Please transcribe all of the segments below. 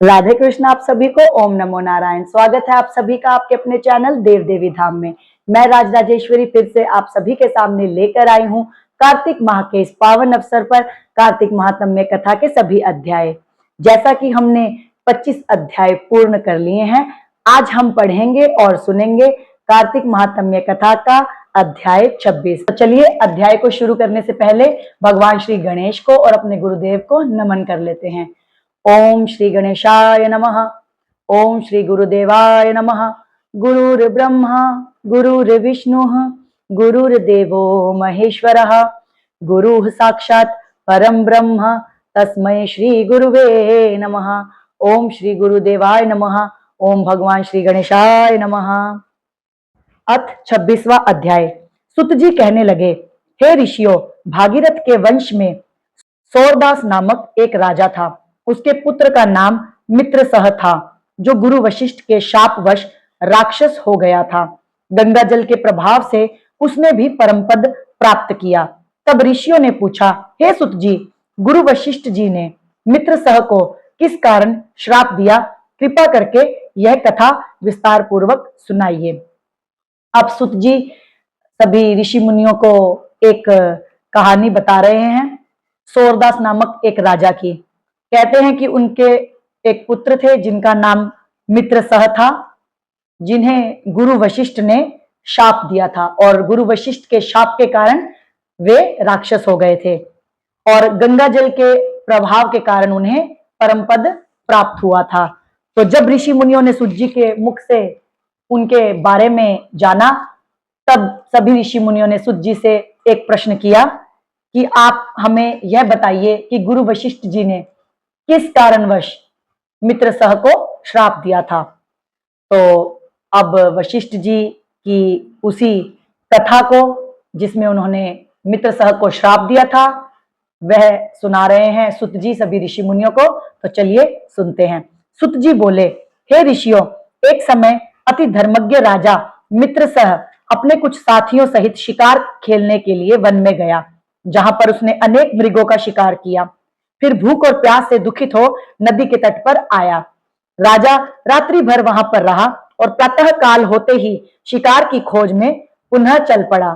राधे कृष्ण। आप सभी को ओम नमो नारायण। स्वागत है आप सभी का आपके अपने चैनल देव देवी धाम में। मैं राजराजेश्वरी फिर से आप सभी के सामने लेकर आई हूँ कार्तिक माह के इस पावन अवसर पर कार्तिक महात्म्य कथा के सभी अध्याय। जैसा कि हमने 25 अध्याय पूर्ण कर लिए हैं, आज हम पढ़ेंगे और सुनेंगे कार्तिक महात्म्य कथा का अध्याय 26। तो चलिए अध्याय को शुरू करने से पहले भगवान श्री गणेश को और अपने गुरुदेव को नमन कर लेते हैं। ओम श्री गणेशाय नमः। ओम श्री गुरुदेवाय नमः। गुरुर्ब्रह्मा गुरुर्विष्णुः गुरुर्देवो महेश्वरः गुरुः साक्षात् परं ब्रह्म तस्मै श्री गुरुवे नमः। ओम श्री गुरुदेवाय नमः। ओम भगवान श्री गणेशाय नमः। अथ 26वां अध्याय। सुत जी कहने लगे, हे ऋषियों, भागीरथ के वंश में सौरदास नामक एक राजा था। उसके पुत्र का नाम मित्रसह था, जो गुरु वशिष्ठ के शापवश राक्षस हो गया था। गंगा जल के प्रभाव से उसने भी परमपद प्राप्त किया। तब ऋषियों ने पूछा, हे सुत जी, गुरु वशिष्ठ जी ने मित्रसह को किस कारण श्राप दिया? कृपा करके यह कथा विस्तार पूर्वक सुनाइए। अब सुत जी सभी ऋषि मुनियों को एक कहानी बता रहे हैं सौरदास नामक एक राजा की। कहते हैं कि उनके एक पुत्र थे जिनका नाम मित्रसह था, जिन्हें गुरु वशिष्ठ ने शाप दिया था और गुरु वशिष्ठ के शाप के कारण वे राक्षस हो गए थे और गंगा जल के प्रभाव के कारण उन्हें परमपद प्राप्त हुआ था। तो जब ऋषि मुनियों ने सुत जी के मुख से उनके बारे में जाना, तब सभी ऋषि मुनियों ने सुत जी से एक प्रश्न किया कि आप हमें यह बताइए कि गुरु वशिष्ठ जी ने किस कारणवश मित्रसह को श्राप दिया था। तो अब वशिष्ठ जी की उसी कथा को, जिसमें उन्होंने मित्रसह को श्राप दिया था, वह सुना रहे हैं सुत जी सभी ऋषि मुनियों को। तो चलिए सुनते हैं। सुत जी बोले, हे ऋषियों, एक समय अति धर्मज्ञ राजा मित्रसह अपने कुछ साथियों सहित शिकार खेलने के लिए वन में गया, जहां पर उसने अनेक मृगों का शिकार किया। फिर भूख और प्यास से दुखित हो नदी के तट पर आया। राजा रात्रि भर वहां पर रहा और प्रातः काल होते ही शिकार की खोज में पुनः चल पड़ा।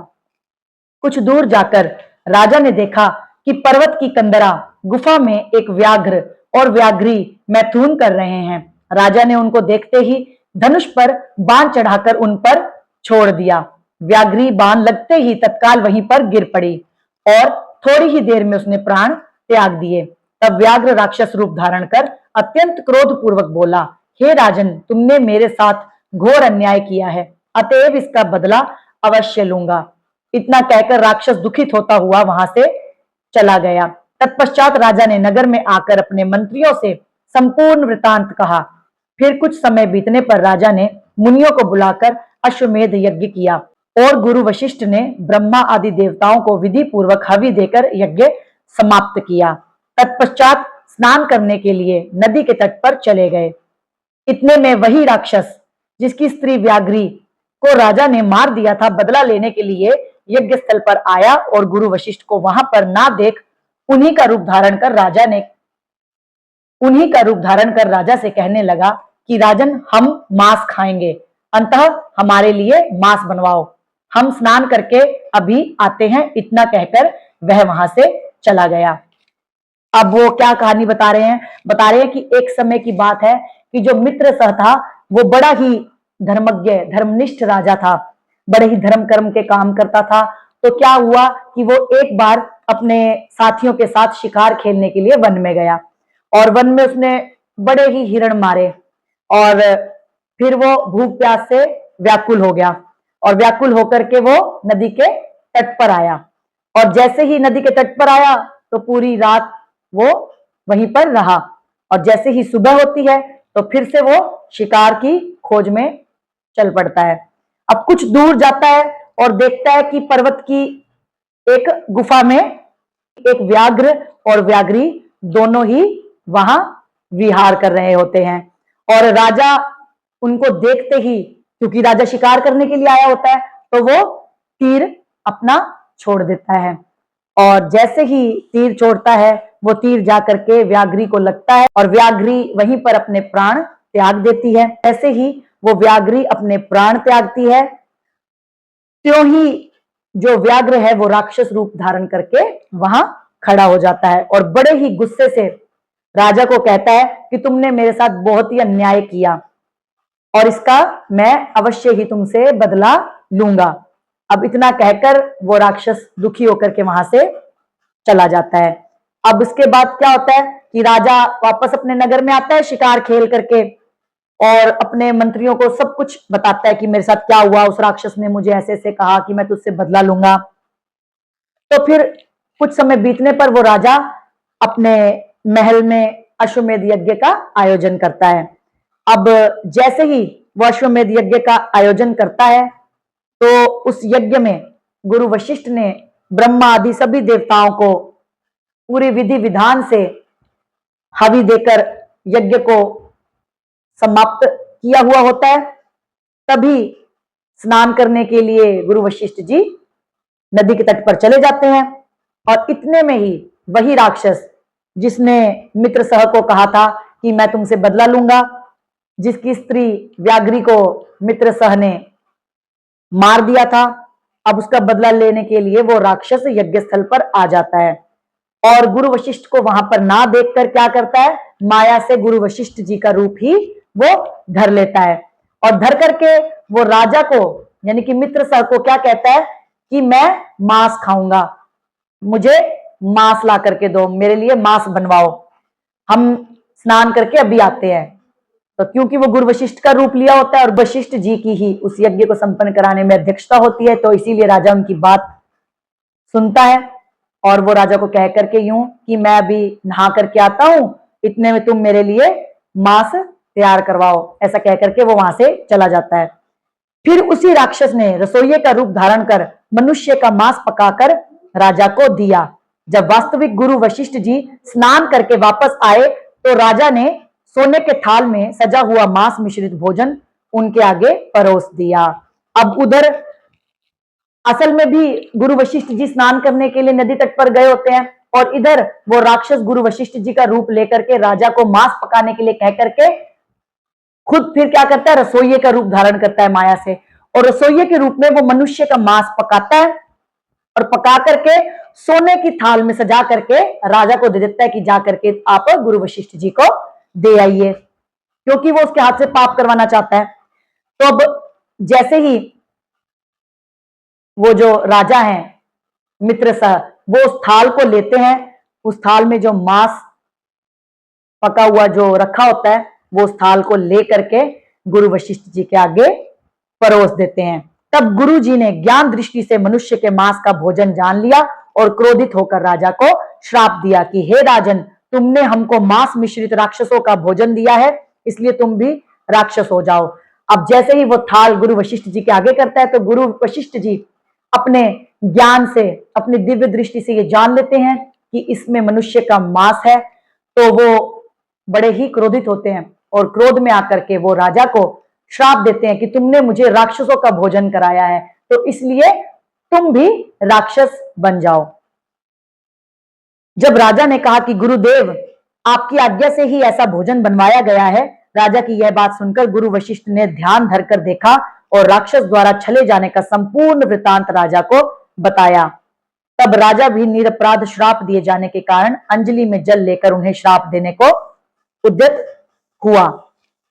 कुछ दूर जाकर राजा ने देखा कि पर्वत की कंदरा गुफा में एक व्याघ्र और व्याघ्री मैथुन कर रहे हैं। राजा ने उनको देखते ही धनुष पर बाण चढ़ाकर उन पर छोड़ दिया। व्याघ्री बाण लगते ही तत्काल वहीं पर गिर पड़ी और थोड़ी ही देर में उसने प्राण त्याग दिए। तब व्याघ्र राक्षस रूप धारण कर अत्यंत क्रोध पूर्वक बोला, हे राजन, तुमने मेरे साथ घोर अन्याय किया है, अतएव इसका बदला अवश्य लूंगा। इतना कहकर राक्षस दुखित होता हुआ वहां से चला गया। तत्पश्चात राजा ने नगर में आकर अपने मंत्रियों से संपूर्ण वृतांत कहा। फिर कुछ समय बीतने पर राजा ने मुनियों को बुलाकर अश्वमेध यज्ञ किया और गुरु वशिष्ठ ने ब्रह्मा आदि देवताओं को विधि पूर्वक हवि देकर यज्ञ समाप्त किया। तत्पश्चात स्नान करने के लिए नदी के तट पर चले गए। इतने में वही राक्षस जिसकी स्त्री व्याघ्री को राजा ने मार दिया था, बदला लेने के लिए यज्ञ स्थल पर आया और गुरु वशिष्ठ को वहां पर ना देख उन्हीं का रूप धारण कर राजा से कहने लगा कि राजन, हम मांस खाएंगे, अंततः हमारे लिए मांस बनवाओ, हम स्नान करके अभी आते हैं। इतना कहकर वह वहां से चला गया। अब वो क्या कहानी बता रहे हैं? बता रहे हैं कि एक समय की बात है कि जो मित्रसह था वो बड़ा ही धर्मज्ञ धर्मनिष्ठ राजा था, बड़े ही धर्म कर्म के काम करता था। तो क्या हुआ कि वो एक बार अपने साथियों के साथ शिकार खेलने के लिए वन में गया और वन में उसने बड़े ही हिरण मारे और फिर वो भूख प्यास से व्याकुल हो गया और व्याकुल होकर के वो नदी के तट पर आया। और जैसे ही नदी के तट पर आया तो पूरी रात वो वहीं पर रहा और जैसे ही सुबह होती है तो फिर से वो शिकार की खोज में चल पड़ता है। अब कुछ दूर जाता है और देखता है कि पर्वत की एक गुफा में एक व्याघ्र और व्याघ्री दोनों ही वहां विहार कर रहे होते हैं और राजा उनको देखते ही, क्योंकि राजा शिकार करने के लिए आया होता है, तो वो तीर अपना छोड़ देता है और जैसे ही तीर छोड़ता है वो तीर जा करके व्याघ्री को लगता है और व्याघ्री वहीं पर अपने प्राण त्याग देती है। ऐसे ही वो व्याघ्री अपने प्राण त्यागती है, त्यों ही जो व्याघ्र है वो राक्षस रूप धारण करके वहां खड़ा हो जाता है और बड़े ही गुस्से से राजा को कहता है कि तुमने मेरे साथ बहुत ही अन्याय किया और इसका मैं अवश्य ही तुमसे बदला लूंगा। अब इतना कहकर वो राक्षस दुखी होकर के वहां से चला जाता है। अब इसके बाद क्या होता है कि राजा वापस अपने नगर में आता है शिकार खेल करके और अपने मंत्रियों को सब कुछ बताता है कि मेरे साथ क्या हुआ, उस राक्षस ने मुझे ऐसे ऐसे कहा कि मैं तुझसे बदला लूंगा। तो फिर कुछ समय बीतने पर वो राजा अपने महल में अश्वमेध यज्ञ का आयोजन करता है। अब जैसे ही वो अश्वमेध यज्ञ का आयोजन करता है तो उस यज्ञ में गुरु वशिष्ठ ने ब्रह्मा आदि सभी देवताओं को पूरी विधि विधान से हवि देकर यज्ञ को समाप्त किया हुआ होता है। तभी स्नान करने के लिए गुरु वशिष्ठ जी नदी के तट पर चले जाते हैं और इतने में ही वही राक्षस जिसने मित्र सह को कहा था कि मैं तुमसे बदला लूंगा, जिसकी स्त्री व्याघ्री को मित्र सह ने मार दिया था, अब उसका बदला लेने के लिए वो राक्षस यज्ञ स्थल पर आ जाता है और गुरु वशिष्ठ को वहां पर ना देखकर क्या करता है, माया से गुरु वशिष्ठ जी का रूप ही वो धर लेता है और धर करके वो राजा को यानी कि मित्र सह को क्या कहता है कि मैं मांस खाऊंगा, मुझे मांस ला करके दो, मेरे लिए मांस बनवाओ, हम स्नान करके अभी आते हैं। तो क्योंकि वो गुरु वशिष्ठ का रूप लिया होता है और वशिष्ठ जी की ही उस यज्ञ को संपन्न कराने में अध्यक्षता होती है, तो इसीलिए राजा उनकी बात सुनता है और वो राजा को कह करके यूं कि मैं अभी नहा करके आता हूं, इतने में तुम मेरे लिए मांस तैयार करवाओ, ऐसा कह करके वो वहां से चला जाता है। फिर उसी राक्षस ने रसोइये का रूप धारण कर मनुष्य का मांस पकाकर राजा को दिया। जब वास्तविक गुरु वशिष्ठ जी स्नान करके वापस आए तो राजा ने सोने के थाल में सजा हुआ मांस मिश्रित भोजन उनके आगे परोस दिया। अब उधर असल में भी गुरु वशिष्ठ जी स्नान करने के लिए नदी तट पर गए होते हैं और इधर वो राक्षस गुरु वशिष्ठ जी का रूप लेकर के राजा को मांस पकाने के लिए कह करके खुद फिर क्या करता है, रसोइये का रूप धारण करता है माया से और रसोइये के रूप में वो मनुष्य का मांस पकाता है और पका करके सोने की थाल में सजा करके राजा को दे देता है कि जा करके आप गुरु वशिष्ठ जी को दे आइए, क्योंकि वो उसके हाथ से पाप करवाना चाहता है। तो अब जैसे ही वो जो राजा हैं मित्र सह वो उस थाल को लेते हैं, उस थाल में जो मांस पका हुआ जो रखा होता है वो उस थाल को ले करके गुरु वशिष्ठ जी के आगे परोस देते हैं। तब गुरु जी ने ज्ञान दृष्टि से मनुष्य के मांस का भोजन जान लिया और क्रोधित होकर राजा को श्राप दिया कि हे राजन, तुमने हमको मांस मिश्रित राक्षसों का भोजन दिया है, इसलिए तुम भी राक्षस हो जाओ। अब जैसे ही वो थाल गुरु वशिष्ठ जी के आगे करता है तो गुरु वशिष्ठ जी अपने ज्ञान से अपनी दिव्य दृष्टि से ये जान लेते हैं कि इसमें मनुष्य का मांस है, तो वो बड़े ही क्रोधित होते हैं और क्रोध में आकर के वो राजा को श्राप देते हैं कि तुमने मुझे राक्षसों का भोजन कराया है, तो इसलिए तुम भी राक्षस बन जाओ। जब राजा ने कहा कि गुरुदेव आपकी आज्ञा से ही ऐसा भोजन बनवाया गया है, राजा की यह बात सुनकर गुरु वशिष्ठ ने ध्यान धरकर देखा और राक्षस द्वारा छले जाने का संपूर्ण वृतांत राजा को बताया। तब राजा भी निरपराध श्राप दिए जाने के कारण अंजलि में जल लेकर उन्हें श्राप देने को उद्यत हुआ।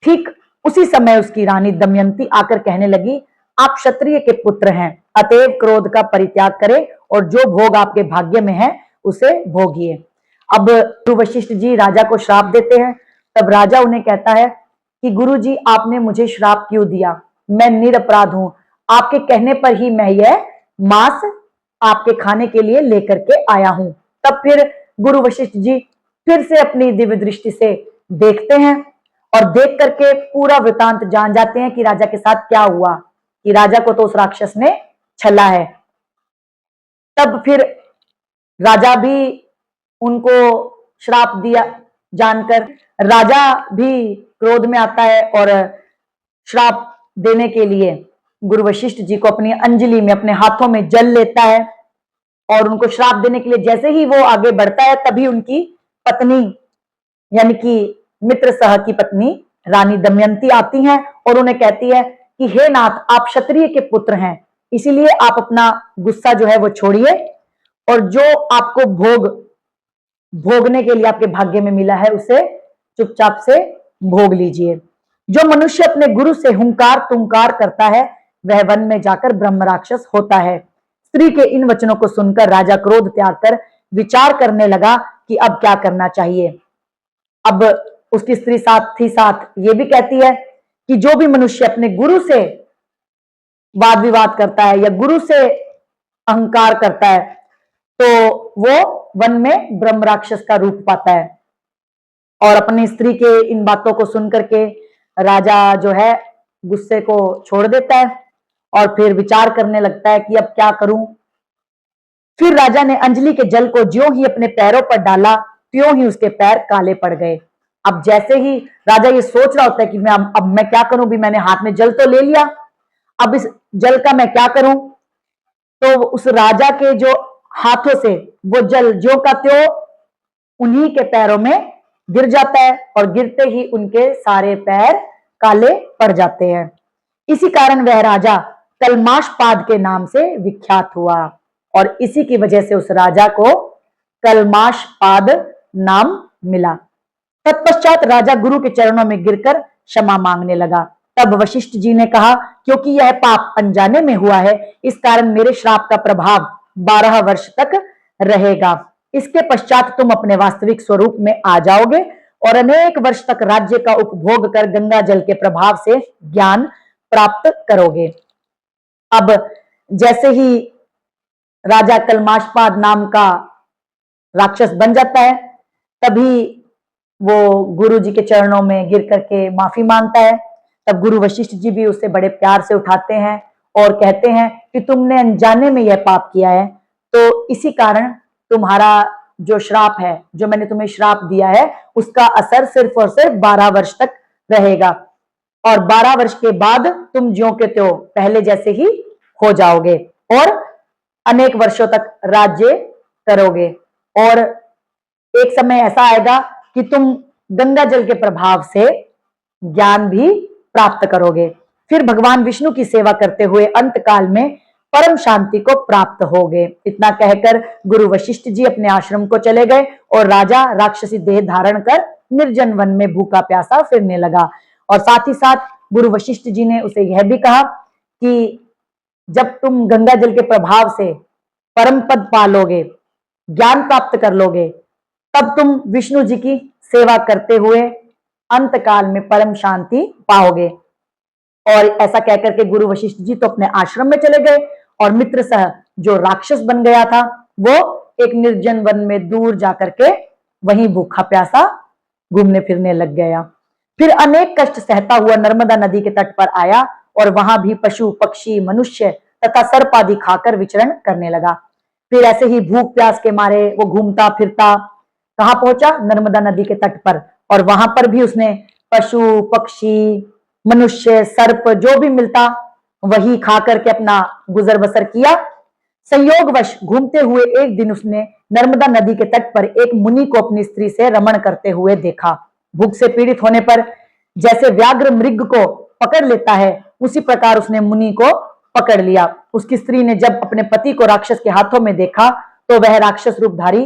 ठीक उसी समय उसकी रानी दमयंती आकर कहने लगी, आप क्षत्रिय के पुत्र हैं, अतएव क्रोध का परित्याग करें और जो भोग आपके भाग्य में है उसे भोगिए। अब गुरु वशिष्ठ जी राजा को श्राप देते हैं। तब राजा उन्हें कहता है कि गुरु जी आपने मुझे श्राप क्यों दिया, मैं निरपराध हूं, आपके कहने पर ही मैं यह मांस आपके खाने के लिए लेकर के आया हूं। तब फिर गुरु वशिष्ठ जी फिर से अपनी दिव्य दृष्टि से देखते हैं और देख करके पूरा वृतांत जान जाते हैं कि राजा के साथ क्या हुआ, कि राजा को तो उस राक्षस ने छला है। तब फिर राजा भी उनको श्राप दिया जानकर राजा भी क्रोध में आता है और श्राप देने के लिए गुरु वशिष्ठ जी को अपनी अंजलि में अपने हाथों में जल लेता है और उनको श्राप देने के लिए जैसे ही वो आगे बढ़ता है तभी उनकी पत्नी यानी कि मित्रसह की पत्नी रानी दमयंती आती हैं और उन्हें कहती है कि हे नाथ, आप क्षत्रिय के पुत्र हैं, इसीलिए आप अपना गुस्सा जो है वो छोड़िए और जो आपको भोगने के लिए आपके भाग्य में मिला है उसे चुपचाप से भोग लीजिए। जो मनुष्य अपने गुरु से हुंकार तुंकार करता है वह वन में जाकर ब्रह्म राक्षस होता है। स्त्री के इन वचनों को सुनकर राजा क्रोध त्याग कर विचार करने लगा कि अब क्या करना चाहिए। अब उसकी स्त्री साथ ही साथ ये भी कहती है कि जो भी मनुष्य अपने गुरु से वाद विवाद करता है या गुरु से अहंकार करता है तो वो वन में ब्रह्म राक्षस का रूप पाता है। और अपनी स्त्री के इन बातों को सुनकर के राजा जो है गुस्से को छोड़ देता है और फिर विचार करने लगता है कि अब क्या करूं। फिर राजा ने अंजलि के जल को ज्यों ही अपने पैरों पर डाला त्यों ही उसके पैर काले पड़ गए। अब जैसे ही राजा ये सोच रहा होता है कि अब मैं क्या करूं, भी मैंने हाथ में जल तो ले लिया, अब इस जल का मैं क्या करूं। तो उस राजा के जो हाथों से वो जल ज्यों का त्यों उन्हीं के पैरों में गिर जाता है और गिरते ही उनके सारे पैर काले पड़ जाते हैं। इसी कारण वह राजा कलमाशपाद के नाम से विख्यात हुआ और इसी की वजह से उस राजा को कलमाशपाद नाम मिला। तत्पश्चात राजा गुरु के चरणों में गिरकर क्षमा मांगने लगा। तब वशिष्ठ जी ने कहा, क्योंकि यह पाप अनजाने में हुआ है इस कारण मेरे श्राप का प्रभाव 12 वर्ष तक रहेगा। इसके पश्चात तुम अपने वास्तविक स्वरूप में आ जाओगे और अनेक वर्ष तक राज्य का उपभोग कर गंगा जल के प्रभाव से ज्ञान प्राप्त करोगे। अब जैसे ही राजा कलमाशपाद नाम का राक्षस बन जाता है तभी वो गुरु जी के चरणों में गिर करके माफी मांगता है। तब गुरु वशिष्ठ जी भी उसे बड़े प्यार से उठाते हैं और कहते हैं कि तुमने अनजाने में यह पाप किया है तो इसी कारण तुम्हारा जो श्राप है, जो मैंने तुम्हें श्राप दिया है, उसका असर सिर्फ और सिर्फ 12 वर्ष तक रहेगा और 12 वर्ष के बाद तुम ज्यों के त्यों पहले जैसे ही हो जाओगे और अनेक वर्षों तक राज्य करोगे। और एक समय ऐसा आएगा कि तुम गंगा जल के प्रभाव से ज्ञान भी प्राप्त करोगे। फिर भगवान विष्णु की सेवा करते हुए अंत काल में परम शांति को प्राप्त होगे। इतना कहकर गुरु वशिष्ठ जी अपने आश्रम को चले गए और राजा राक्षसी देह धारण कर निर्जन वन में भूखा प्यासा फिरने लगा। और साथ ही साथ गुरु वशिष्ठ जी ने उसे यह भी कहा कि जब तुम गंगा जल के प्रभाव से परम पद पालोगे, ज्ञान प्राप्त कर लोगे, तब तुम विष्णु जी की सेवा करते हुए अंत काल में परम शांति पाओगे। और ऐसा कहकर के गुरु वशिष्ठ जी तो अपने आश्रम में चले गए और मित्र सह जो राक्षस बन गया था वो एक निर्जन वन में दूर जाकर के वहीं भूखा प्यासा घूमने फिरने लग गया। फिर अनेक कष्ट सहता हुआ नर्मदा नदी के तट पर आया और वहां भी पशु पक्षी मनुष्य तथा सर्प आदि खाकर विचरण करने लगा। फिर ऐसे ही भूख प्यास के मारे वो घूमता फिरता कहां पहुंचा, नर्मदा नदी के तट पर, और वहां पर भी उसने पशु पक्षी मनुष्य सर्प जो भी मिलता वही खा करके अपना गुजर बसर किया। संयोगवश घूमते हुए एक दिन उसने नर्मदा नदी के तट पर एक मुनि को अपनी स्त्री से रमण करते हुए देखा। भूख से पीड़ित होने पर जैसे व्याघ्र मृग को पकड़ लेता है उसी प्रकार उसने मुनि को पकड़ लिया। उसकी स्त्री ने जब अपने पति को राक्षस के हाथों में देखा तो वह राक्षस रूपधारी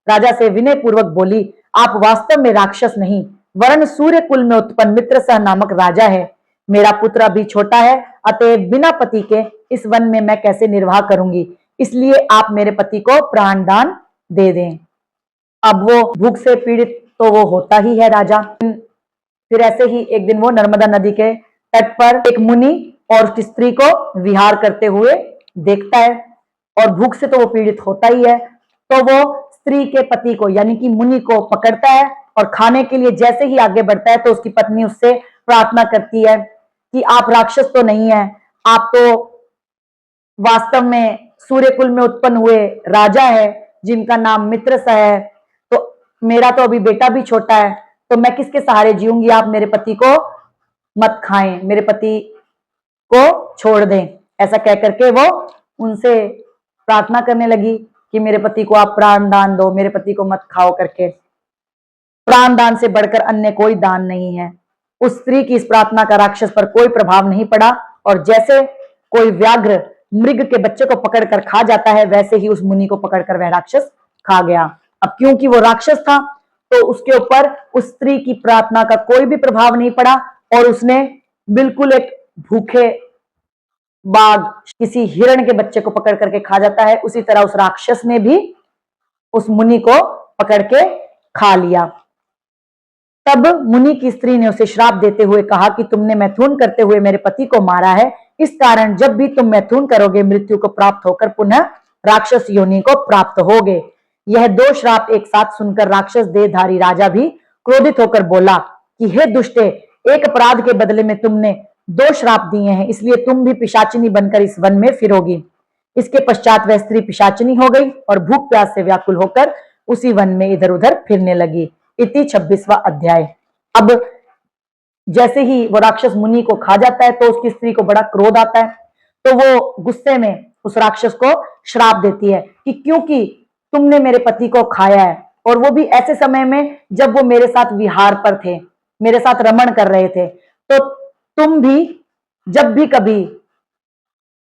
राजा से विनय पूर्वक बोली, आप वास्तव में राक्षस नहीं वरन सूर्य कुल में उत्पन्न मित्रसह नामक राजा है। मेरा पुत्र अभी छोटा है, अतएव बिना पति के इस वन में मैं कैसे निर्वाह करूंगी, इसलिए आप मेरे पति को प्राण दान दे दें। अब वो भूख से पीड़ित तो वो होता ही है राजा। फिर ऐसे ही एक दिन वो नर्मदा नदी के तट पर एक मुनि और उसकी स्त्री को विहार करते हुए देखता है और भूख से तो वो पीड़ित होता ही है। तो वो स्त्री के पति को यानी कि मुनि को पकड़ता है और खाने के लिए जैसे ही आगे बढ़ता है तो उसकी पत्नी उससे प्रार्थना करती है कि आप राक्षस तो नहीं है, आप तो वास्तव में सूर्य कुल में उत्पन्न हुए राजा है जिनका नाम मित्रसह है। तो मेरा तो अभी बेटा भी छोटा है तो मैं किसके सहारे जीऊंगी, आप मेरे पति को मत खाएं, मेरे पति को छोड़ दें। ऐसा कह करके वो उनसे प्रार्थना करने लगी कि मेरे पति को आप प्राण दान दो, मेरे पति को मत खाओ करके। प्राण दान से बढ़कर अन्य कोई दान नहीं है। उस स्त्री की इस प्रार्थना का राक्षस पर कोई प्रभाव नहीं पड़ा और जैसे कोई व्याघ्र मृग के बच्चे को पकड़कर खा जाता है, वैसे ही उस मुनि को पकड़कर वह राक्षस खा गया। अब क्योंकि वो राक्षस था तो उसके ऊपर उस स्त्री की प्रार्थना का कोई भी प्रभाव नहीं पड़ा और उसने बिल्कुल एक भूखे बाघ किसी हिरण के बच्चे को पकड़ करके खा जाता है, उसी तरह उस राक्षस ने भी उस मुनि को पकड़ के खा लिया। तब मुनि की स्त्री ने उसे श्राप देते हुए कहा कि तुमने मैथुन करते हुए मेरे पति को मारा है, इस कारण जब भी तुम मैथुन करोगे मृत्यु को प्राप्त होकर पुनः राक्षस योनि को प्राप्त होगे। यह दो श्राप एक साथ सुनकर राक्षस देहधारी राजा भी क्रोधित होकर बोला कि हे दुष्टे, एक अपराध के बदले में तुमने दो श्राप दिए हैं, इसलिए तुम भी पिशाचिनी बनकर इस वन में फिरोगी। इसके पश्चात वह स्त्री पिशाचिनी हो गई और भूख प्यास से व्याकुल होकर उसी वन में इधर उधर फिरने लगी। इति 26वां अध्याय। अब जैसे ही वो राक्षस मुनि को खा जाता है तो उसकी स्त्री को बड़ा क्रोध आता है, तो वो गुस्से में उस राक्षस को श्राप देती है कि क्योंकि तुमने मेरे पति को खाया है, और वो भी ऐसे समय में जब वो मेरे साथ विहार पर थे, मेरे साथ रमण कर रहे थे, तो तुम भी जब भी कभी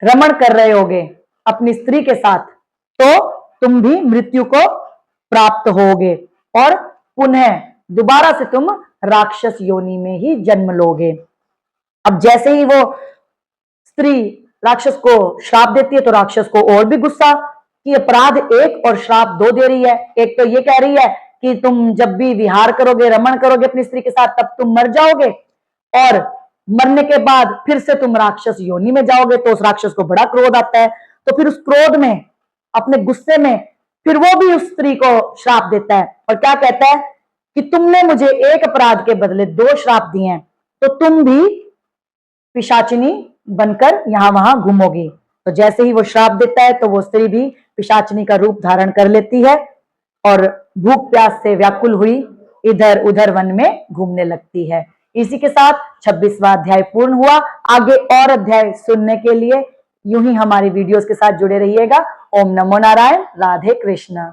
रमण कर रहे होगे अपनी स्त्री के साथ तो तुम भी मृत्यु को प्राप्त होगे और पुनः दोबारा से तुम राक्षस योनि में ही जन्म लोगे। अब जैसे ही वो स्त्री राक्षस को श्राप देती है तो राक्षस को और भी गुस्सा कि अपराध एक और श्राप दो दे रही है। एक तो ये कह रही है कि तुम जब भी विहार करोगे, रमण करोगे अपनी स्त्री के साथ, तब तुम मर जाओगे और मरने के बाद फिर से तुम राक्षस योनि में जाओगे। तो उस राक्षस को बड़ा क्रोध आता है, तो फिर उस क्रोध में, अपने गुस्से में, फिर वो भी उस स्त्री को श्राप देता है और क्या कहता है कि तुमने मुझे एक अपराध के बदले दो श्राप दिए हैं, तो तुम भी पिशाचिनी बनकर यहां वहां घूमोगी। तो जैसे ही वो श्राप देता है तो वो स्त्री भी पिशाचिनी का रूप धारण कर लेती है और भूख प्यास से व्याकुल हुई इधर उधर वन में घूमने लगती है। इसी के साथ 26वां अध्याय पूर्ण हुआ। आगे और अध्याय सुनने के लिए यूं ही हमारी वीडियोस के साथ जुड़े रहिएगा। ओम नमो नारायण। राधे कृष्ण।